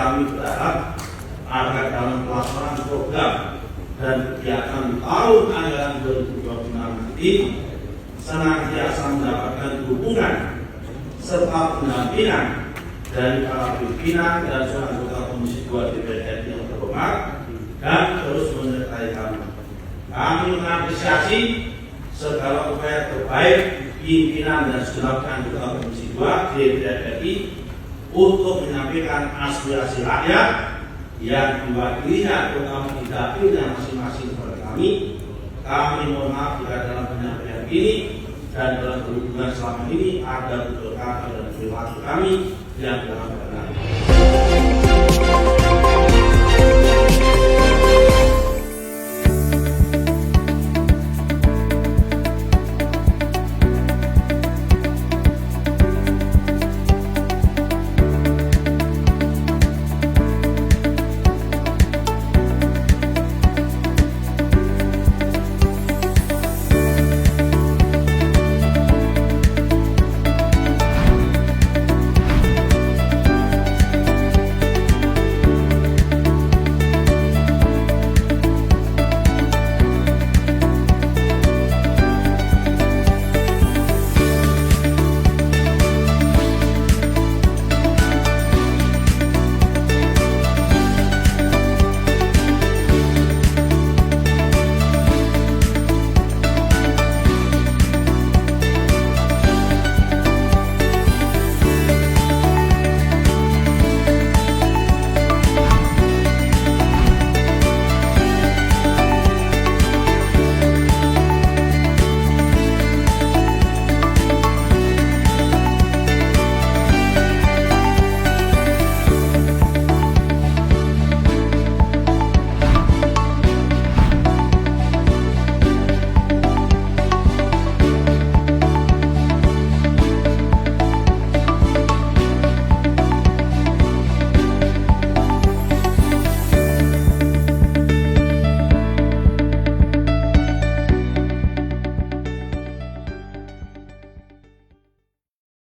kami berharap agar dalam pelaksanaan program dan kegiatan tahun anggaran 2026 nanti senantiasa mendapatkan dukungan serta pendampingan dari para pimpinan dan seluruh anggota Komisi 2 DPR RI yang terhormat dan terus menyertai kami. Kami mengapresiasi segala upaya terbaik pimpinan dan segenap anggota Komisi 2 DPR RI untuk menyampaikan aspirasi rakyat yang diwakilinya terutama di dapilnya masing-masing kepada kami. Kami mohon maaf jika dalam penyampaian ini dan dalam berhubungan selama ini ada beberapa kata dan perilaku kami yang dalam